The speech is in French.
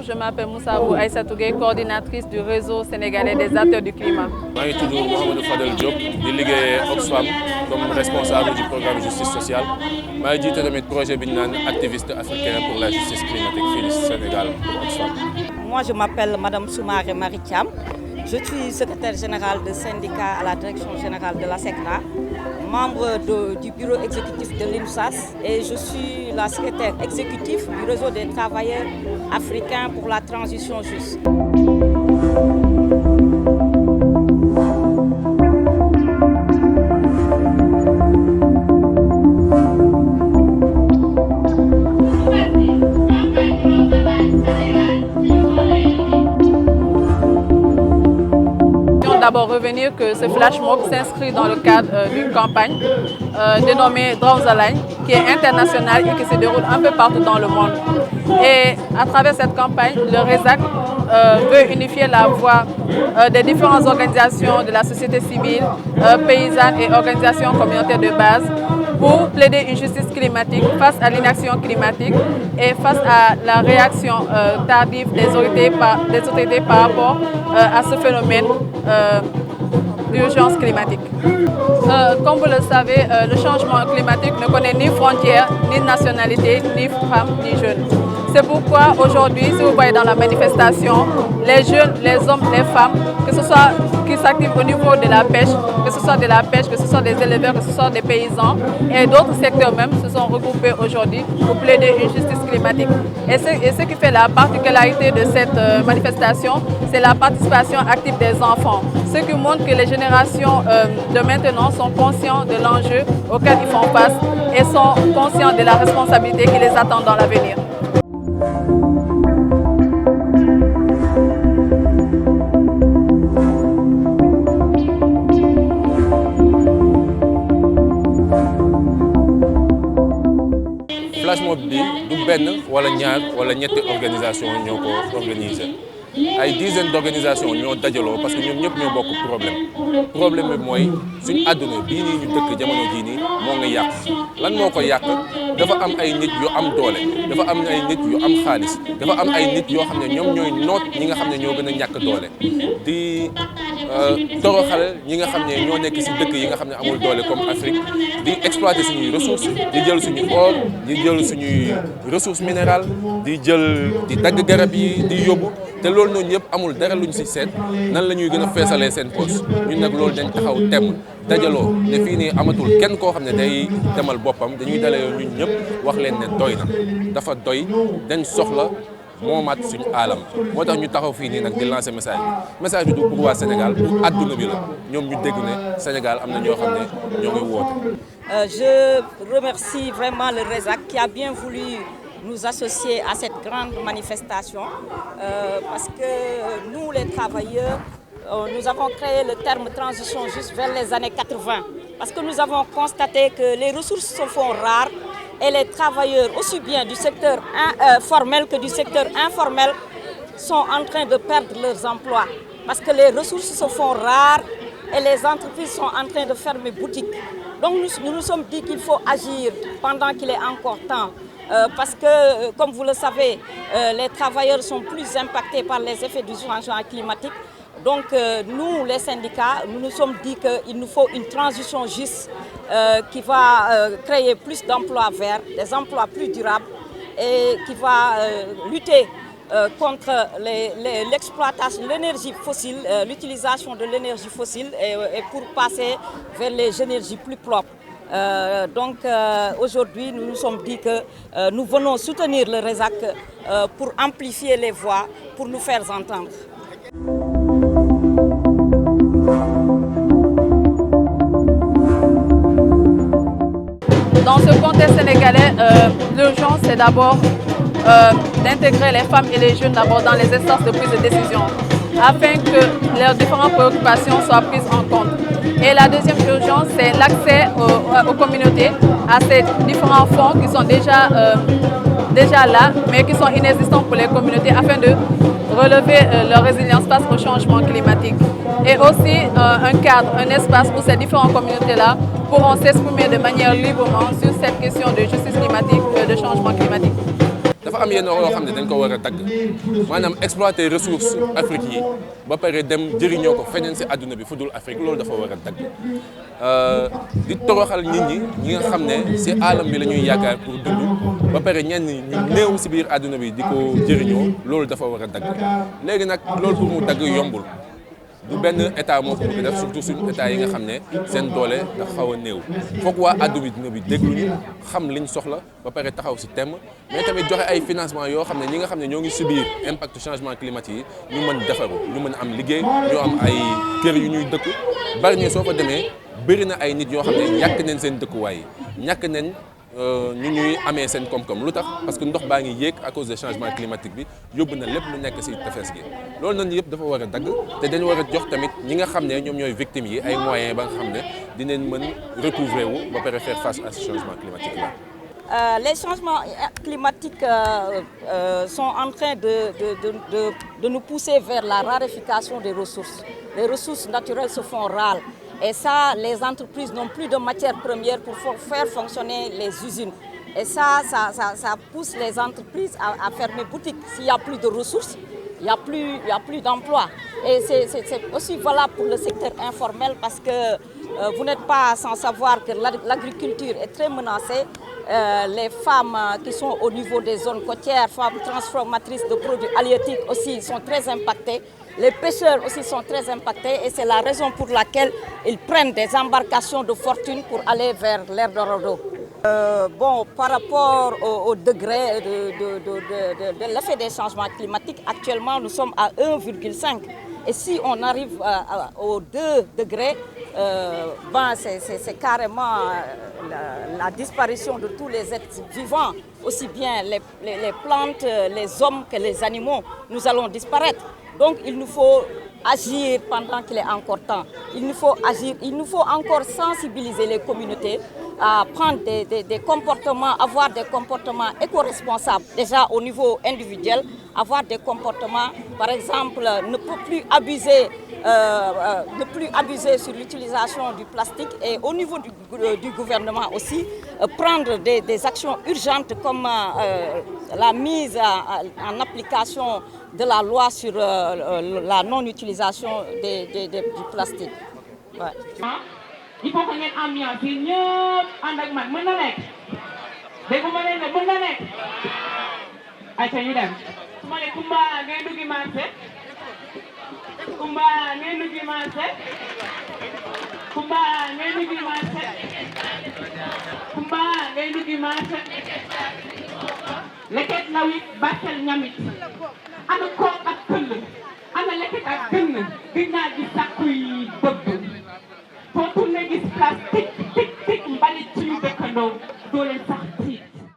je m'appelle Moussabou Aïssatou Gueye, coordinatrice du réseau sénégalais des acteurs du climat. Je suis Mohamed Fadel Diop, délégué Oxfam comme responsable du programme justice sociale. Je suis le projet activiste africain pour la justice climatique au Sénégal pour Oxfam. Moi, je m'appelle Madame Soumaré Maricham. Je suis secrétaire générale du syndicat à la direction générale de la SECNA, membre du bureau exécutif de l'INUSAS et je suis la secrétaire exécutive du réseau des travailleurs africains pour la transition juste. D'abord revenir que ce flash mob s'inscrit dans le cadre d'une campagne dénommée Drones Aligned, qui est internationale et qui se déroule un peu partout dans le monde. Et à travers cette campagne, le RESAC veut unifier la voix des différentes organisations de la société civile, paysannes et organisations communautaires de base pour plaider une justice climatique face à l'inaction climatique et face à la réaction tardive des autorités par rapport à ce phénomène d'urgence climatique. Comme vous le savez, le changement climatique ne connaît ni frontières, ni nationalité, ni femmes, ni jeunes. C'est pourquoi aujourd'hui, si vous voyez dans la manifestation, les jeunes, les hommes, les femmes, que ce soit qui s'activent au niveau de la pêche, que ce soit de la pêche, que ce soit des éleveurs, que ce soit des paysans et d'autres secteurs même se sont regroupés aujourd'hui pour plaider une justice climatique. Et ce qui fait la particularité de cette manifestation, c'est la participation active des enfants. Ce qui montre que les générations de maintenant sont conscients de l'enjeu auquel ils font face et sont conscients de la responsabilité qui les attend dans l'avenir. Flash mob bi du benn wala ñaar wala ñetti organisation ñoo ko organiser ay dizaines d'organisations ñoo dajaloo parce que ñoom ñëpp ñoo bokk problème bi mooy suñu àdduna bii nii ñu dëkk jamono jii nii moo ngi yàq lan moo ko yàq dafa am ay nit yu am doole dafa am ay nit yu am xaalis dafa am ay nit yoo xam ne ñoom ñooy noot ñi nga xam ne ñoo gën a ñàkk doole di toroxal ñi nga xam ne ñoo nekk si dëkk yi nga xam ne amul doole comme Afrique di exploiter suñuy ressources di jël suñu or di jël suñuy ressources minérales di dagg garab yi di yóbbu te loolu noonu yëpp amul dara luñ si seet nan la ñuy gën a feesalee seen poche ñun nag loolu dañ taxaw temm dajaloo ne fii nii amatul kenn koo xam ne day demal boppam dañuy dalee ñun ñëpp wax leen ne doy na dafa doy dañ soxla moomaat suñu aalam moo tax ñu taxaw fii nii nag di lancer message bi du pour waa Sénégal pour àdduna bi la ñoom ñu dégg ne Sénégal am na ñoo xam ne ñoo ngi woote. Je remercie vraiment le RESAC qui a bien voulu nous associer à cette grande manifestation parce que nous les travailleurs nous avons créé le terme transition juste vers les années 80 parce que nous avons constaté que les ressources se font rares et les travailleurs aussi bien du secteur formel que du secteur informel sont en train de perdre leurs emplois parce que les ressources se font rares et les entreprises sont en train de fermer boutique. Donc nous nous sommes dit qu'il faut agir pendant qu'il est encore temps. Parce que, comme vous le savez, les travailleurs sont plus impactés par les effets du changement climatique. Donc, nous, les syndicats, nous nous sommes dit qu'il nous faut une transition juste qui va créer plus d'emplois verts, des emplois plus durables et qui va lutter contre l'exploitation de l'énergie fossile, l'utilisation de l'énergie fossile et pour passer vers les énergies plus propres. Aujourd'hui, nous nous sommes dit que nous venons soutenir le RESAC pour amplifier les voix, pour nous faire entendre. Dans ce contexte sénégalais, l'urgence c'est d'abord d'intégrer les femmes et les jeunes d'abord dans les instances de prise de décision afin que leurs différentes préoccupations soient prises en compte. Et la deuxième urgence, c'est l'accès aux communautés, à ces différents fonds qui sont déjà là, mais qui sont inexistants pour les communautés afin de relever leur résilience face au changement climatique. Et aussi un cadre, un espace où ces différentes communautés-là pourront s'exprimer de manière librement sur cette question de justice climatique, de changement climatique. dafa am yenn yoo xam ne dañ ko war a dagg maanaam exploiter ressources Afrique yi ba pare dem jëriñoo ko feneen si àdduna bi fu dul Afrique loolu dafa war a dagg di toroxal nit ñi nga xam ne si alam bi la ñuy yaakaar pour dund ba pare ñenn ñu néew si biir àdduna bi di ko jëriñoo loolu dafa war a dagg léegi nag loolu pour mu dagg yombul du benn état moo ko bëgg def surtout suñu état yi nga xam ne seen doole dafa xaw a néew foog waa àdduna bi dégluñu xam liñ soxla ba pare taxaw si temm mais tamit joxe ay financement yoo xam ne ñi nga xam ne ñoo ngi subir impact changement climatique yi ñu mën defaru ñu mën am liggéey ñu am ay kër yu ñuy dëkk bari ñu soo fa demee bëri na ay nit yoo xam ne ñàkk nañ seen dëkkuwaay yi ñàkk nañ ñu ñuy amee seen koom-koom lu tax parce que ndox baa ngi yéeg à cause de changement climatique bi yóbbu na lépp lu nekk ci tefes gi loolu noonu yëpp dafa war a dagg te dañu war a jox tamit ñi nga xam ne ñoom ñooy victimes yi ay moyens ba nga xam ne dinañ mën recouvrer wu ba pare faire face à ce changement climatique là. Les changements climatiques sont en train de nous pousser vers la raréfaction des ressources. Les ressources naturelles se font rares. Et ça, les entreprises n'ont plus de matières premières pour faire fonctionner les usines. Et ça pousse les entreprises à fermer boutique. S'il n'y a plus de ressources, il n'y a plus d'emplois. Et c'est aussi valable pour le secteur informel parce que vous n'êtes pas sans savoir que l'agriculture est très menacée. Les femmes qui sont au niveau des zones côtières, femmes transformatrices de produits halieutiques aussi sont très impactées. Les pêcheurs aussi sont très impactés et c'est la raison pour laquelle ils prennent des embarcations de fortune pour aller vers l'Eldorado. Par rapport au degré de l'effet des changements climatiques, actuellement nous sommes à 1,5. Et si on arrive aux 2 degrés, c'est carrément la disparition de tous les êtres vivants, aussi bien les plantes, les hommes que les animaux. Nous allons disparaître. Donc il nous faut agir pendant qu'il est encore temps. Il nous faut agir, il nous faut encore sensibiliser les communautés à prendre des comportements, avoir des comportements éco-responsables. Déjà au niveau individuel, avoir des comportements, par exemple, ne plus abuser sur l'utilisation du plastique et au niveau du gouvernement aussi, prendre des actions urgentes comme la mise en application de la loi sur la non-utilisation du plastique. Ouais. Il faut que ngeen ambiance yi ñëpp ànd ak man mën na nekk dégg ma leen ne mën na nekk ayca ñu dem su ma ne Kumba ngay duggi marché Kumba ngay duggi marché Kumba ngay duggi marché Kumba ngay duggi marché leket lawit bàccel ñamit ana koom ak këll ana leket ak gën gën naa ji sàkku yi bëgg